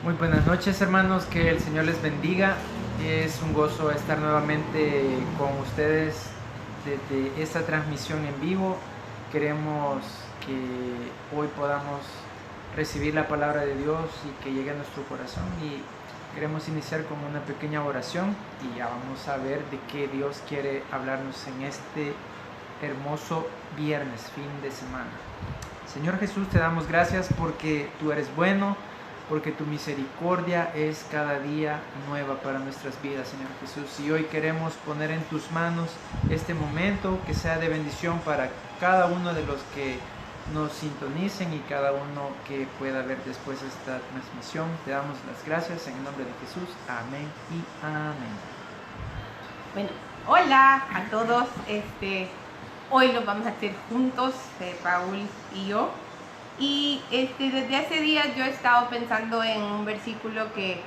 Muy buenas noches, hermanos, que el Señor les bendiga. Es un gozo estar nuevamente con ustedes desde esta transmisión en vivo. Queremos que hoy podamos recibir la palabra de Dios y que llegue a nuestro corazón, y queremos iniciar con una pequeña oración y ya vamos a ver de qué Dios quiere hablarnos en este hermoso viernes, fin de semana. Señor Jesús, te damos gracias porque tú eres bueno, porque tu misericordia es cada día nueva para nuestras vidas, Señor Jesús. Y hoy queremos poner en tus manos este momento, que sea de bendición para cada uno de los que nos sintonicen y cada uno que pueda ver después esta transmisión. Te damos las gracias en el nombre de Jesús. Amén y amén. Bueno, hola a todos. Hoy lo vamos a hacer juntos, Paul y yo. Y desde hace días yo he estado pensando en un versículo que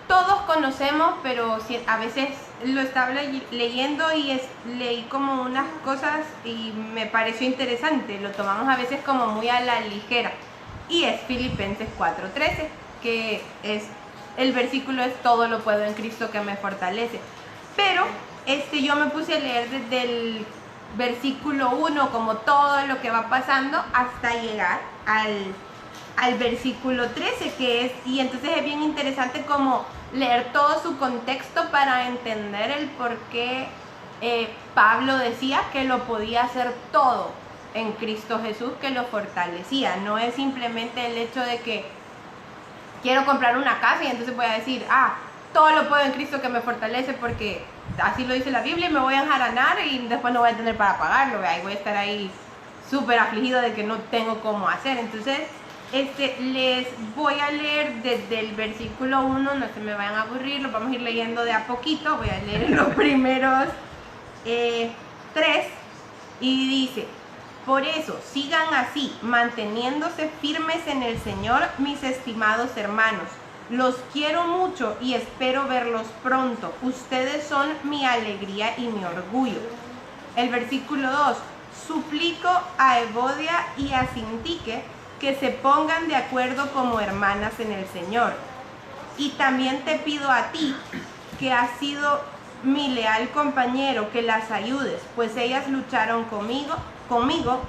todos conocemos, pero a veces lo estaba leyendo y leí como unas cosas y me pareció interesante. Lo tomamos a veces como muy a la ligera. Y es Filipenses 4:13, que es el versículo es: todo lo puedo en Cristo que me fortalece. Pero yo me puse a leer desde el versículo 1, como todo lo que va pasando, hasta llegar al versículo 13, y entonces es bien interesante como leer todo su contexto para entender el por qué Pablo decía que lo podía hacer todo en Cristo Jesús, que lo fortalecía. No es simplemente el hecho de que quiero comprar una casa y entonces voy a decir, todo lo puedo en Cristo que me fortalece, porque así lo dice la Biblia, y me voy a enjaranar y después no voy a tener para pagarlo, y voy a estar ahí súper afligido de que no tengo cómo hacer. Entonces les voy a leer desde el versículo 1, no se me vayan a aburrir, lo vamos a ir leyendo de a poquito. Voy a leer los primeros 3, y dice: por eso sigan así, manteniéndose firmes en el Señor, mis estimados hermanos. Los quiero mucho y espero verlos pronto. Ustedes son mi alegría y mi orgullo. El versículo 2: suplico a Evodia y a Sintique que se pongan de acuerdo como hermanas en el Señor. Y también te pido a ti, que has sido mi leal compañero, que las ayudes, pues ellas lucharon conmigo,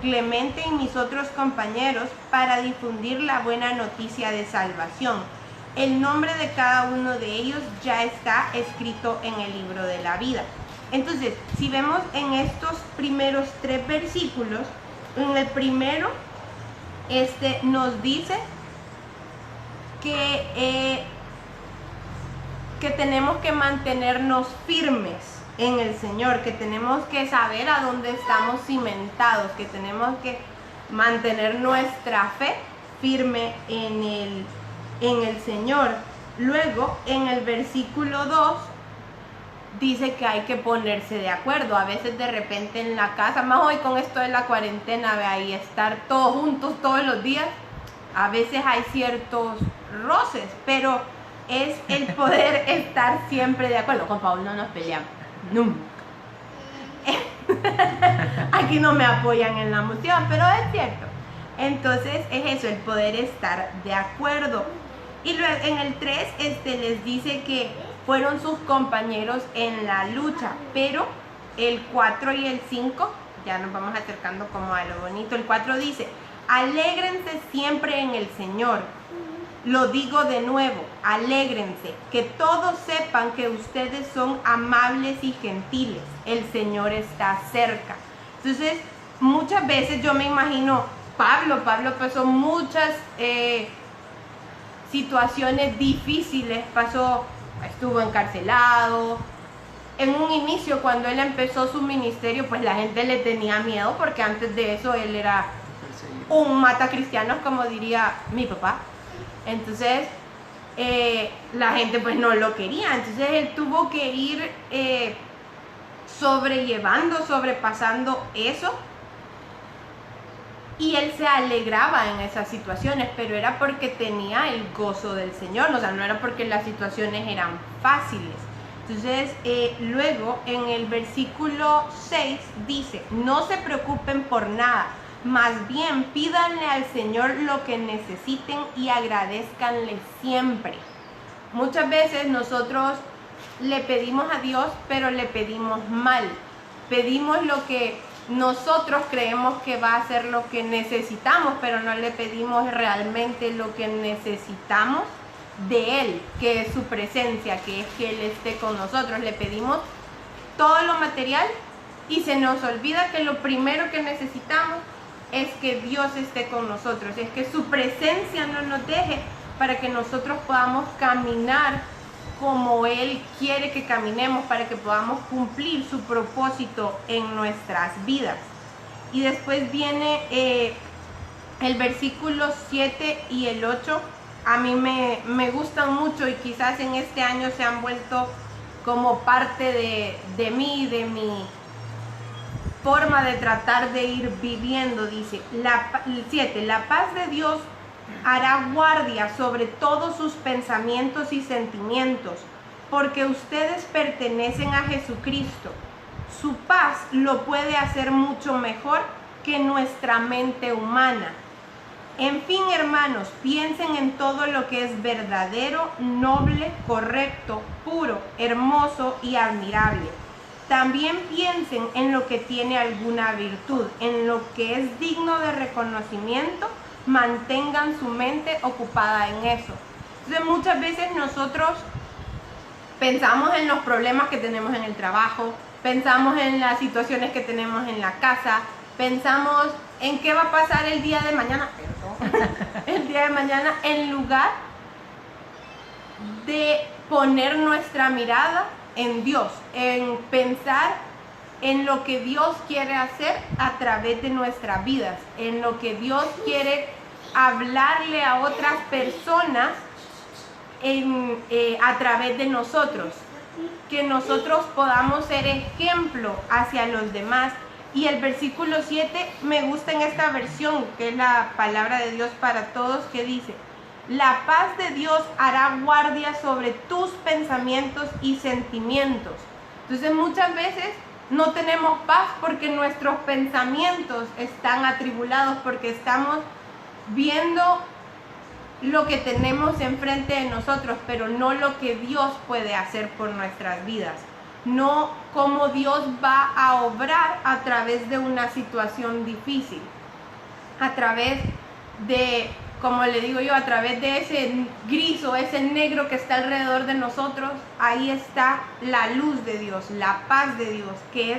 Clemente y mis otros compañeros, para difundir la buena noticia de salvación. El nombre de cada uno de ellos ya está escrito en el libro de la vida. Entonces, si vemos en estos primeros 3 versículos, en el primero, nos dice que tenemos que mantenernos firmes en el Señor, que tenemos que saber a dónde estamos cimentados, que tenemos que mantener nuestra fe firme en el Señor. Luego, en el versículo 2, dice que hay que ponerse de acuerdo. A veces de repente en la casa, más hoy con esto de la cuarentena, y estar todos juntos todos los días, a veces hay ciertos roces, pero es el poder estar siempre de acuerdo. Con Pablo no nos peleamos, nunca. Aquí no me apoyan en la moción, pero es cierto. Entonces es eso, el poder estar de acuerdo. Y luego en el 3 les dice que fueron sus compañeros en la lucha, pero el 4 y el 5, ya nos vamos acercando como a lo bonito. El 4 dice: alégrense siempre en el Señor. Lo digo de nuevo, alégrense, que todos sepan que ustedes son amables y gentiles. El Señor está cerca. Entonces, muchas veces yo me imagino, Pablo pasó muchas situaciones difíciles, estuvo encarcelado. En un inicio, cuando él empezó su ministerio, pues la gente le tenía miedo, porque antes de eso él era un matacristianos, como diría mi papá. Entonces la gente pues no lo quería. Entonces él tuvo que ir sobrepasando eso, y él se alegraba en esas situaciones, pero era porque tenía el gozo del Señor, o sea, no era porque las situaciones eran fáciles. Entonces, luego en el versículo 6 dice: no se preocupen por nada, Más bien, pídanle al Señor lo que necesiten y agradézcanle siempre. Muchas veces nosotros le pedimos a Dios, pero le pedimos mal. Pedimos lo que nosotros creemos que va a ser lo que necesitamos, pero no le pedimos realmente lo que necesitamos de Él, que es su presencia, que es que Él esté con nosotros. Le pedimos todo lo material y se nos olvida que lo primero que necesitamos es que Dios esté con nosotros, es que su presencia no nos deje para que nosotros podamos caminar como Él quiere que caminemos, para que podamos cumplir su propósito en nuestras vidas. Y después viene el versículo 7 y el 8. A mí me gustan mucho y quizás en este año se han vuelto como parte de mí, de mi forma de tratar de ir viviendo. Dice, 7, la paz de Dios hará guardia sobre todos sus pensamientos y sentimientos, porque ustedes pertenecen a Jesucristo. Su paz lo puede hacer mucho mejor que nuestra mente humana. En fin, hermanos, piensen en todo lo que es verdadero, noble, correcto, puro, hermoso y admirable. También piensen en lo que tiene alguna virtud, en lo que es digno de reconocimiento. Mantengan su mente ocupada en eso. Entonces, muchas veces nosotros pensamos en los problemas que tenemos en el trabajo, pensamos en las situaciones que tenemos en la casa, pensamos en qué va a pasar el día de mañana, en lugar de poner nuestra mirada en Dios, en pensar en lo que Dios quiere hacer a través de nuestras vidas, en lo que Dios quiere hablarle a otras personas a través de nosotros, que nosotros podamos ser ejemplo hacia los demás. Y el versículo 7 me gusta en esta versión, que es la palabra de Dios para todos, que dice: la paz de Dios hará guardia sobre tus pensamientos y sentimientos. Entonces muchas veces no tenemos paz porque nuestros pensamientos están atribulados, porque estamos viendo lo que tenemos enfrente de nosotros, pero no lo que Dios puede hacer por nuestras vidas, no cómo Dios va a obrar a través de una situación difícil, a través de, como le digo yo, a través de ese gris o ese negro que está alrededor de nosotros. Ahí está la luz de Dios, la paz de Dios, que es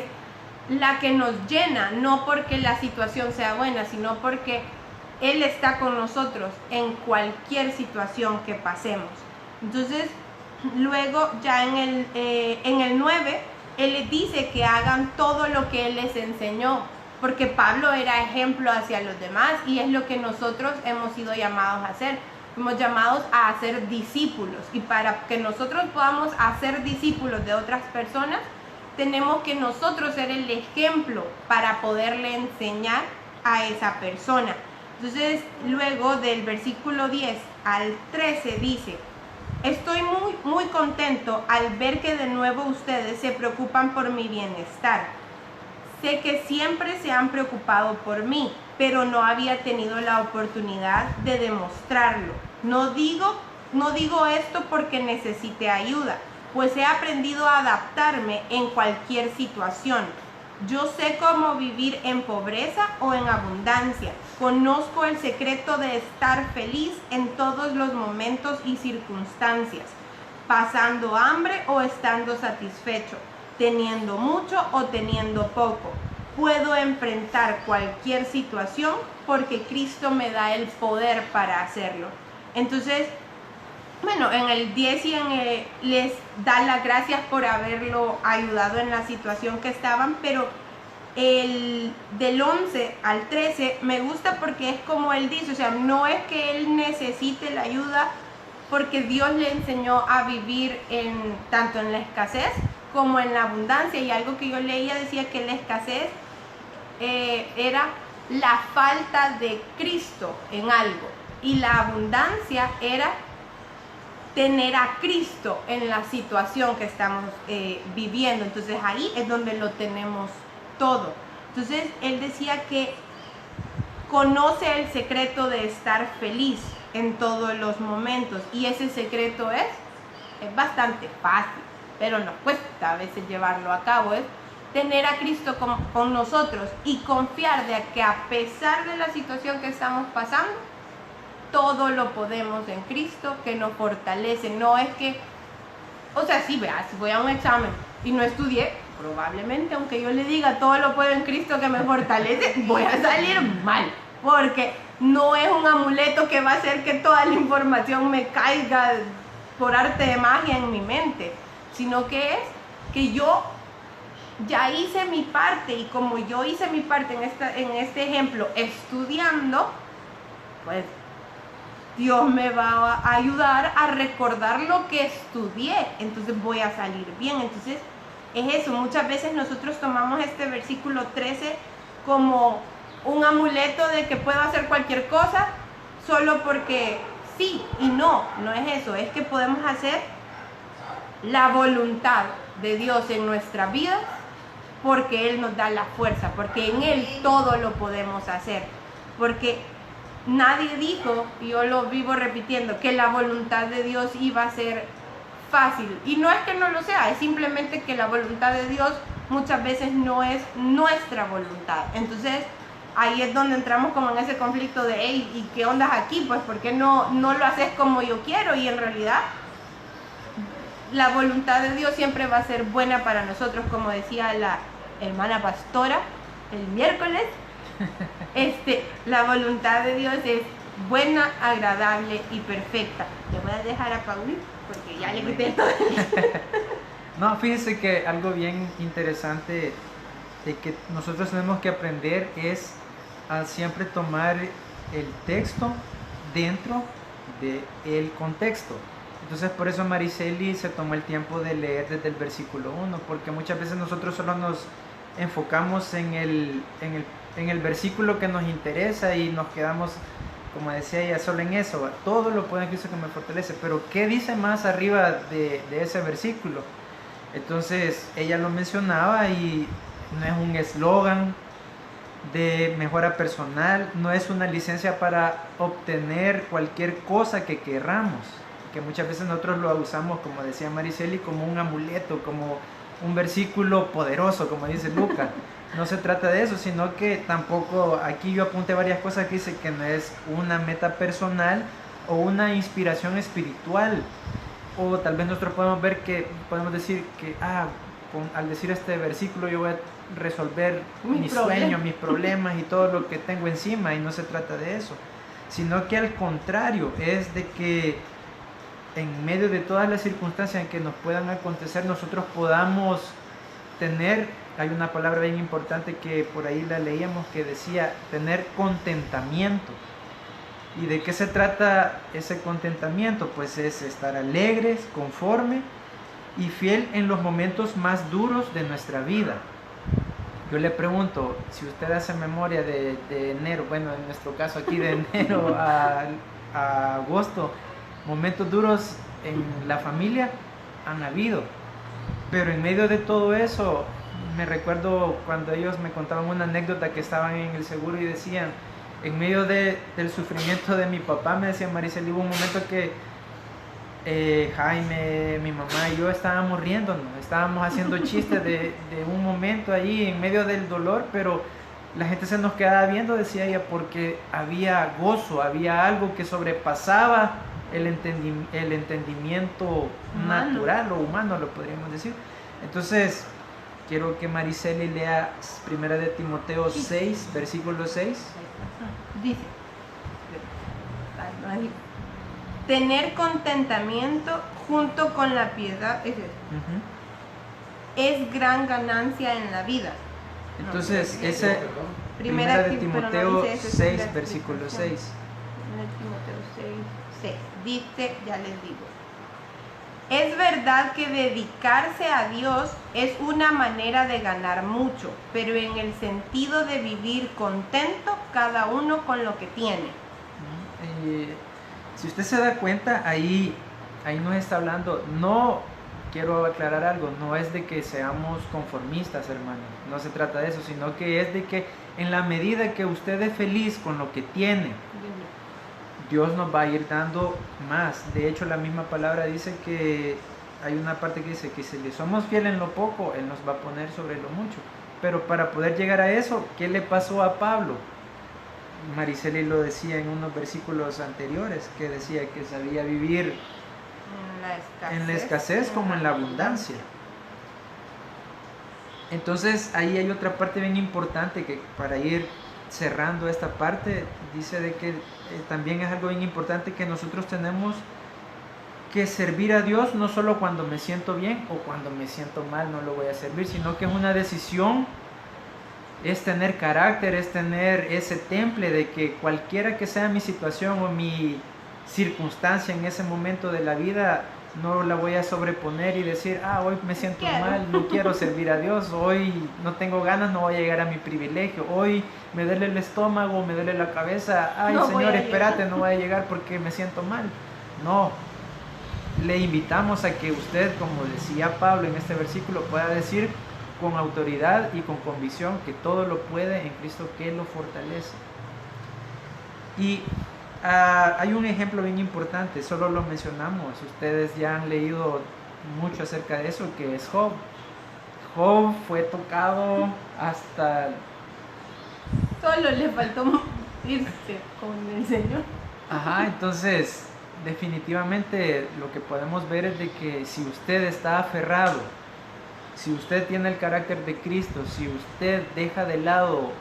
la que nos llena, no porque la situación sea buena, sino porque Él está con nosotros en cualquier situación que pasemos. Entonces, luego ya en el 9, Él les dice que hagan todo lo que Él les enseñó, porque Pablo era ejemplo hacia los demás y es lo que nosotros hemos sido llamados a hacer. Fuimos llamados a hacer discípulos, y para que nosotros podamos hacer discípulos de otras personas, tenemos que nosotros ser el ejemplo para poderle enseñar a esa persona. Entonces, luego del versículo 10 al 13 dice: estoy muy contento al ver que de nuevo ustedes se preocupan por mi bienestar. Sé que siempre se han preocupado por mí, pero no había tenido la oportunidad de demostrarlo. No digo esto porque necesite ayuda, pues he aprendido a adaptarme en cualquier situación. Yo sé cómo vivir en pobreza o en abundancia. Conozco el secreto de estar feliz en todos los momentos y circunstancias, pasando hambre o estando satisfecho, teniendo mucho o teniendo poco. Puedo enfrentar cualquier situación porque Cristo me da el poder para hacerlo. Entonces, bueno, en el 10 les da las gracias por haberlo ayudado en la situación que estaban, pero del 11 al 13 me gusta porque es como él dice, o sea, no es que él necesite la ayuda, porque Dios le enseñó a vivir tanto en la escasez como en la abundancia. Y algo que yo leía decía que la escasez era la falta de Cristo en algo, y la abundancia era tener a Cristo en la situación que estamos viviendo. Entonces ahí es donde lo tenemos todo. Entonces él decía que conoce el secreto de estar feliz en todos los momentos. Y ese secreto es bastante fácil, pero nos cuesta a veces llevarlo a cabo. Es tener a Cristo con nosotros y confiar de que a pesar de la situación que estamos pasando, todo lo podemos en Cristo que nos fortalece. No es que, o sea, sí, vea, si voy a un examen y no estudié, probablemente aunque yo le diga todo lo puedo en Cristo que me fortalece, voy a salir mal, porque no es un amuleto que va a hacer que toda la información me caiga por arte de magia en mi mente, sino que es que yo ya hice mi parte, y como yo hice mi parte en este ejemplo estudiando, pues Dios me va a ayudar a recordar lo que estudié, entonces voy a salir bien. Entonces es eso, muchas veces nosotros tomamos este versículo 13 como un amuleto de que puedo hacer cualquier cosa solo porque sí, y no es eso, es que podemos hacer la voluntad de Dios en nuestra vida porque Él nos da la fuerza, porque en Él todo lo podemos hacer, porque nadie dijo, y yo lo vivo repitiendo, que la voluntad de Dios iba a ser fácil. Y no es que no lo sea, es simplemente que la voluntad de Dios muchas veces no es nuestra voluntad. Entonces, ahí es donde entramos como en ese conflicto de, hey, ¿y qué onda aquí? Pues, ¿por qué no lo haces como yo quiero? Y en realidad, la voluntad de Dios siempre va a ser buena para nosotros, como decía la hermana pastora el miércoles. La voluntad de Dios es buena, agradable y perfecta. Le voy a dejar a Paul porque ya le quité todo. No, fíjense que algo bien interesante de que nosotros tenemos que aprender es a siempre tomar el texto dentro del contexto. Entonces por eso Mariceli se tomó el tiempo de leer desde el versículo 1, porque muchas veces nosotros solo nos enfocamos en el versículo que nos interesa y nos quedamos, como decía ella, solo en eso. Todo lo puedo en Cristo que me fortalece, pero ¿qué dice más arriba de ese versículo? Entonces ella lo mencionaba y no es un eslogan de mejora personal, no es una licencia para obtener cualquier cosa que querramos, que muchas veces nosotros lo usamos, como decía Mariceli, como un amuleto, como un versículo poderoso, como dice Lucas. No se trata de eso, sino que tampoco, aquí yo apunté varias cosas que dice que no es una meta personal o una inspiración espiritual, o tal vez nosotros podemos decir que al decir este versículo yo voy a resolver mis sueños, mis problemas y todo lo que tengo encima, y no se trata de eso, sino que al contrario, es de que en medio de todas las circunstancias que nos puedan acontecer, nosotros podamos tener, hay una palabra bien importante que por ahí la leíamos que decía, tener contentamiento. ¿Y de qué se trata ese contentamiento? Pues es estar alegres, conforme y fiel en los momentos más duros de nuestra vida. Yo le pregunto, si usted hace memoria de enero, bueno, en nuestro caso aquí de enero a agosto, momentos duros en la familia han habido, pero en medio de todo eso, me recuerdo cuando ellos me contaban una anécdota que estaban en el seguro y decían, en medio del sufrimiento de mi papá, me decía Mariceli, hubo un momento que Jaime, mi mamá y yo estábamos riéndonos, estábamos haciendo chistes de un momento ahí en medio del dolor, pero la gente se nos quedaba viendo, decía ella, porque había gozo, había algo que sobrepasaba el entendimiento natural o humano, lo podríamos decir. Entonces, quiero que Mariceli lea 1 de Timoteo 6, versículo 6. Dice, tener contentamiento junto con la piedad es gran ganancia en la vida. Entonces, ese 1 de Timoteo 6, versículo 6. 1 de Timoteo 6, dice, ya les digo. Es verdad que dedicarse a Dios es una manera de ganar mucho, pero en el sentido de vivir contento cada uno con lo que tiene. Si usted se da cuenta, ahí nos está hablando no quiero aclarar algo, no es de que seamos conformistas, hermanos, no se trata de eso, sino que es de que en la medida que usted es feliz con lo que tiene, Dios nos va a ir dando más. De hecho, la misma palabra dice que hay una parte que dice que si le somos fieles en lo poco, Él nos va a poner sobre lo mucho. Pero para poder llegar a eso, ¿qué le pasó a Pablo? Mariceli lo decía en unos versículos anteriores, que decía que sabía vivir en la escasez como en la abundancia. Entonces ahí hay otra parte bien importante que para ir cerrando esta parte, dice de que también es algo bien importante que nosotros tenemos que servir a Dios no solo cuando me siento bien o cuando me siento mal no lo voy a servir, sino que es una decisión, es tener carácter, es tener ese temple de que cualquiera que sea mi situación o mi circunstancia en ese momento de la vida, no la voy a sobreponer y decir, hoy me siento mal, no quiero servir a Dios, hoy no tengo ganas, no voy a llegar a mi privilegio, hoy me duele el estómago, me duele la cabeza, no, Señor, espérate, no voy a llegar porque me siento mal. No, le invitamos a que usted, como decía Pablo en este versículo, pueda decir con autoridad y con convicción que todo lo puede en Cristo que lo fortalece. Y hay un ejemplo bien importante, solo lo mencionamos, ustedes ya han leído mucho acerca de eso, que es Job. Job fue tocado hasta... Solo le faltó irse con el Señor. Entonces definitivamente lo que podemos ver es de que si usted está aferrado, si usted tiene el carácter de Cristo, si usted deja de lado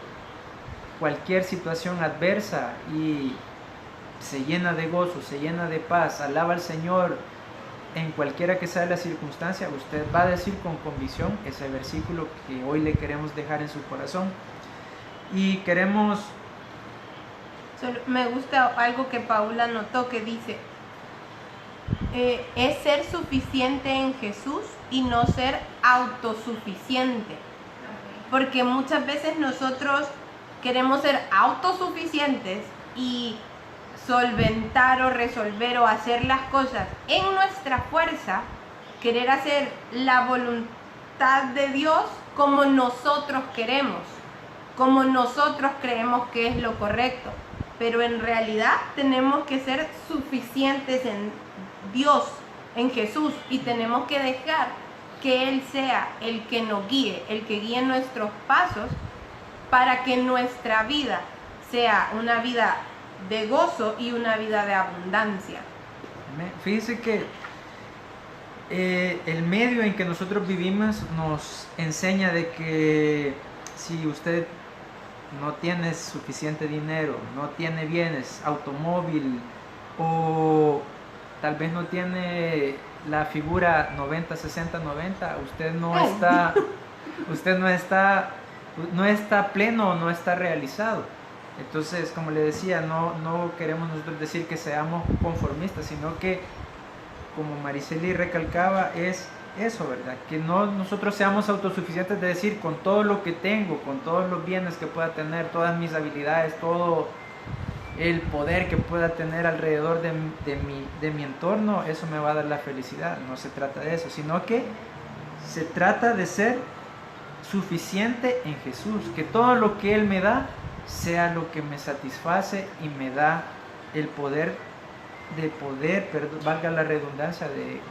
cualquier situación adversa y se llena de gozo, se llena de paz, alaba al Señor en cualquiera que sea la circunstancia, usted va a decir con convicción ese versículo que hoy le queremos dejar en su corazón. Y queremos... Me gusta algo que Paula anotó que dice, es ser suficiente en Jesús y no ser autosuficiente. Porque muchas veces nosotros queremos ser autosuficientes y solventar o resolver o hacer las cosas en nuestra fuerza, querer hacer la voluntad de Dios como nosotros queremos, como nosotros creemos que es lo correcto, pero en realidad tenemos que ser suficientes en Dios, en Jesús, y tenemos que dejar que Él sea el que nos guíe, el que guíe nuestros pasos para que nuestra vida sea una vida de gozo y una vida de abundancia. Fíjense que el medio en que nosotros vivimos nos enseña de que si usted no tiene suficiente dinero, no tiene bienes, automóvil, o tal vez no tiene la figura 90, 60, 90, usted no está pleno, no está realizado. Entonces, como le decía, no queremos nosotros decir que seamos conformistas, sino que, como Mariceli recalcaba, es eso, ¿verdad? Que no nosotros seamos autosuficientes de decir, con todo lo que tengo, con todos los bienes que pueda tener, todas mis habilidades, todo el poder que pueda tener alrededor de mi entorno, eso me va a dar la felicidad. No se trata de eso, sino que se trata de ser suficiente en Jesús, que todo lo que Él me da sea lo que me satisface y me da el poder, valga la redundancia, de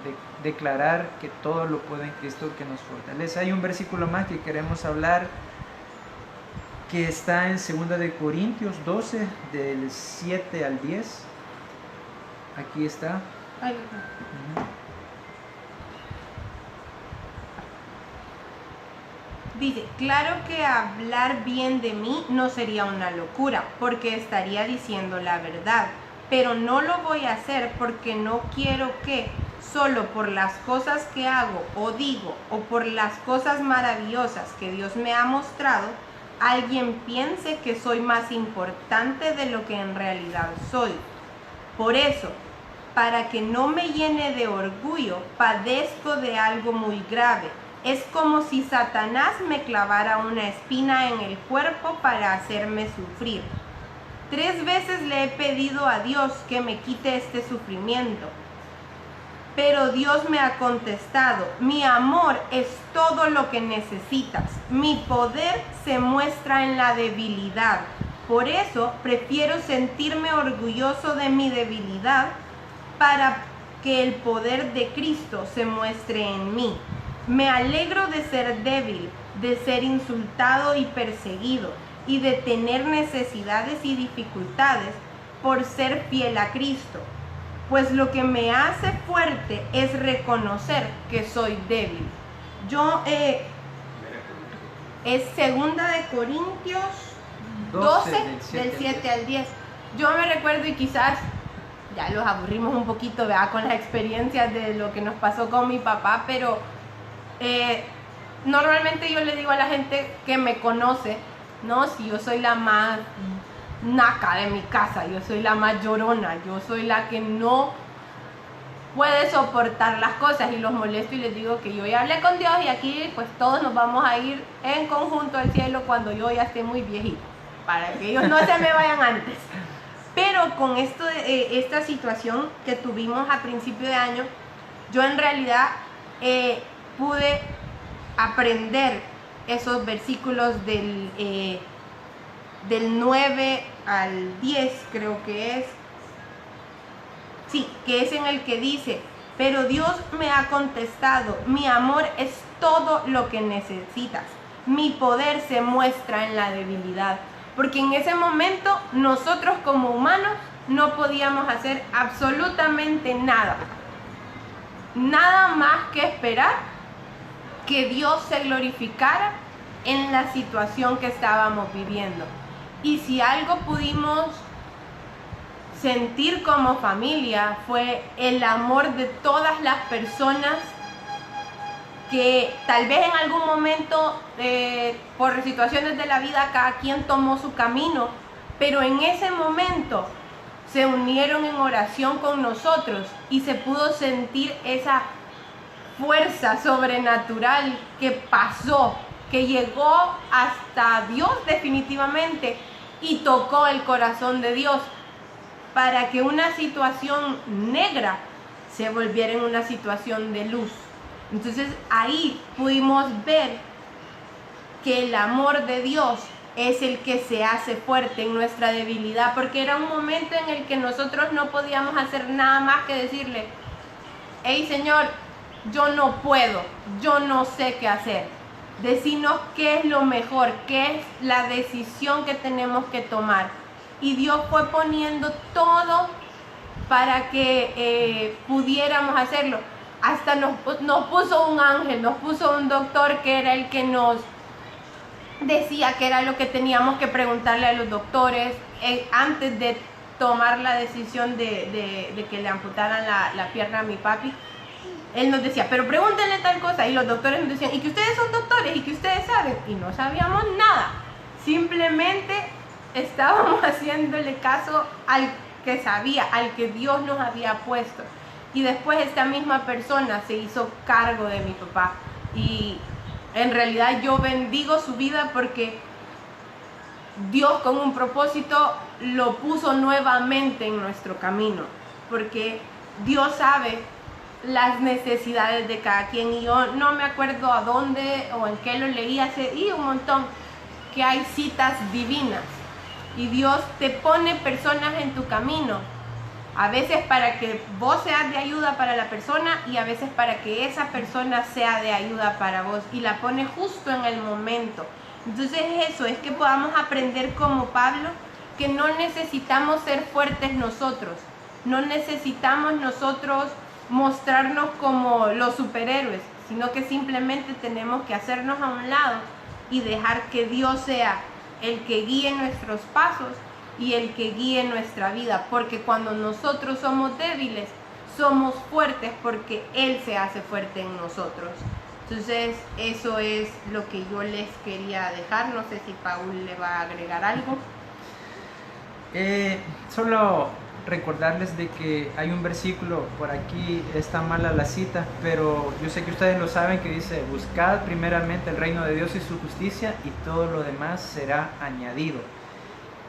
declarar que todo lo puede en Cristo que nos fortalece. Hay un versículo más que queremos hablar que está en 2 de Corintios 12 del 7 al 10. Aquí está. Dice, claro que hablar bien de mí no sería una locura, porque estaría diciendo la verdad, pero no lo voy a hacer porque no quiero que, solo por las cosas que hago o digo, o por las cosas maravillosas que Dios me ha mostrado, alguien piense que soy más importante de lo que en realidad soy. Por eso, para que no me llene de orgullo, padezco de algo muy grave. Es como si Satanás me clavara una espina en el cuerpo para hacerme sufrir. 3 veces le he pedido a Dios que me quite este sufrimiento. Pero Dios me ha contestado, mi amor es todo lo que necesitas. Mi poder se muestra en la debilidad. Por eso prefiero sentirme orgulloso de mi debilidad para que el poder de Cristo se muestre en mí. Me alegro de ser débil, de ser insultado y perseguido, y de tener necesidades y dificultades por ser fiel a Cristo. Pues lo que me hace fuerte es reconocer que soy débil. Es 2 Corintios 12, del 7 al 10. Yo me recuerdo, y quizás ya los aburrimos un poquito, ¿verdad?, con las experiencias de lo que nos pasó con mi papá, pero normalmente yo le digo a la gente que me conoce, no, si yo soy la más naca de mi casa, yo soy la más llorona, yo soy la que no puede soportar las cosas, y los molesto y les digo que yo ya hablé con Dios y aquí pues todos nos vamos a ir en conjunto al cielo cuando yo ya esté muy viejita, para que ellos no se me vayan antes. Pero con esta situación que tuvimos a principio de año, yo en realidad pude aprender esos versículos del 9 al 10, creo que es. Sí, que es en el que dice, pero Dios me ha contestado, mi amor es todo lo que necesitas. Mi poder se muestra en la debilidad. Porque en ese momento nosotros como humanos no podíamos hacer absolutamente nada. Nada más que esperar que Dios se glorificara en la situación que estábamos viviendo. Y si algo pudimos sentir como familia fue el amor de todas las personas que tal vez en algún momento por situaciones de la vida cada quien tomó su camino, pero en ese momento se unieron en oración con nosotros y se pudo sentir esa fuerza sobrenatural que pasó, que llegó hasta Dios definitivamente y tocó el corazón de Dios para que una situación negra se volviera en una situación de luz. Entonces ahí pudimos ver que el amor de Dios es el que se hace fuerte en nuestra debilidad, porque era un momento en el que nosotros no podíamos hacer nada más que decirle, hey Señor, yo no puedo, yo no sé qué hacer. Decinos qué es lo mejor, qué es la decisión que tenemos que tomar. Y Dios fue poniendo todo para que pudiéramos hacerlo. Hasta nos puso un ángel, nos puso un doctor que era el que nos decía que era lo que teníamos que preguntarle a los doctores antes de tomar la decisión de que le amputaran la pierna a mi papi. Él nos decía, pero pregúntenle tal cosa, y los doctores nos decían, y que ustedes son doctores, y que ustedes saben, y no sabíamos nada, simplemente estábamos haciéndole caso al que sabía, al que Dios nos había puesto. Y después esta misma persona se hizo cargo de mi papá, y en realidad yo bendigo su vida porque Dios con un propósito lo puso nuevamente en nuestro camino, porque Dios sabe las necesidades de cada quien, y yo no me acuerdo a dónde o en qué lo leí hace un montón, que hay citas divinas y Dios te pone personas en tu camino, a veces para que vos seas de ayuda para la persona y a veces para que esa persona sea de ayuda para vos, y la pone justo en el momento. Entonces eso es que podamos aprender como Pablo, que no necesitamos ser fuertes nosotros, no necesitamos nosotros mostrarnos como los superhéroes, sino que simplemente tenemos que hacernos a un lado y dejar que Dios sea el que guíe nuestros pasos y el que guíe nuestra vida, porque cuando nosotros somos débiles, somos fuertes porque Él se hace fuerte en nosotros. Entonces eso es lo que yo les quería dejar. No sé si Paul le va a agregar algo. Solo recordarles de que hay un versículo, por aquí está mala la cita, pero yo sé que ustedes lo saben, que dice, buscad primeramente el reino de Dios y su justicia y todo lo demás será añadido.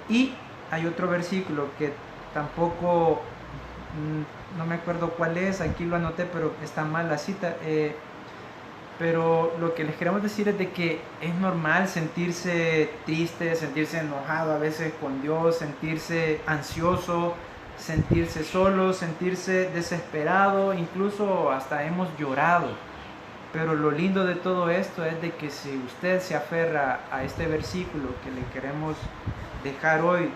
Y hay otro versículo que tampoco no me acuerdo cuál es, aquí lo anoté, pero está mal la cita. Pero lo que les queremos decir es de que es normal sentirse triste, sentirse enojado a veces con Dios, sentirse ansioso, sentirse solo, sentirse desesperado, incluso hasta hemos llorado. Pero lo lindo de todo esto es de que si usted se aferra a este versículo que le queremos dejar hoy,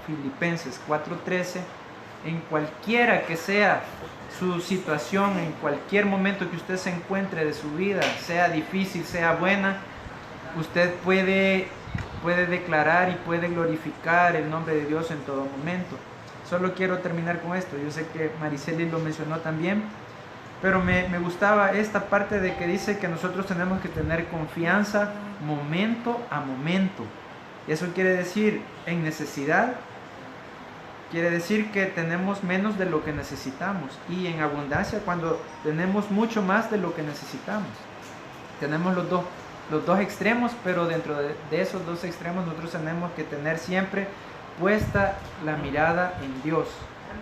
Filipenses 4:13, en cualquiera que sea su situación, en cualquier momento que usted se encuentre de su vida, sea difícil, sea buena, usted puede declarar y puede glorificar el nombre de Dios en todo momento. Solo quiero terminar con esto. Yo sé que Mariceli lo mencionó también, pero me gustaba esta parte de que dice que nosotros tenemos que tener confianza momento a momento. Y eso quiere decir, en necesidad, quiere decir que tenemos menos de lo que necesitamos, y en abundancia cuando tenemos mucho más de lo que necesitamos. Tenemos los dos extremos, pero dentro de esos dos extremos nosotros tenemos que tener siempre puesta la mirada en Dios.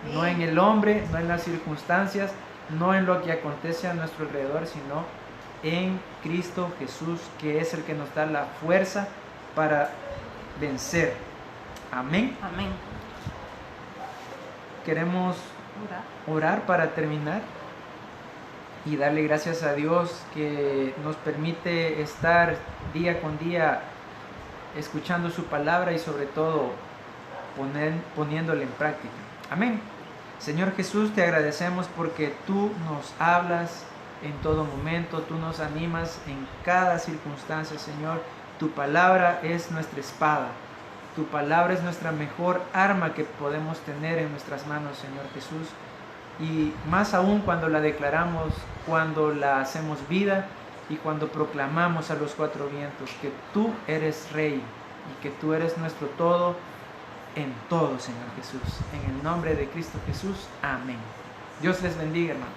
Amén. No en el hombre, no en las circunstancias, no en lo que acontece a nuestro alrededor, sino en Cristo Jesús, que es el que nos da la fuerza para vencer. Amén. Amén. Queremos orar para terminar y darle gracias a Dios que nos permite estar día con día escuchando su palabra y sobre todo poniéndole en práctica. Amén. Señor Jesús, te agradecemos porque tú nos hablas en todo momento, tú nos animas en cada circunstancia, Señor. Tu palabra es nuestra espada. Tu palabra es nuestra mejor arma que podemos tener en nuestras manos, Señor Jesús. Y más aún cuando la declaramos, cuando la hacemos vida y cuando proclamamos a los cuatro vientos que tú eres Rey y que tú eres nuestro todo en todo, Señor Jesús. En el nombre de Cristo Jesús. Amén. Dios les bendiga, hermano.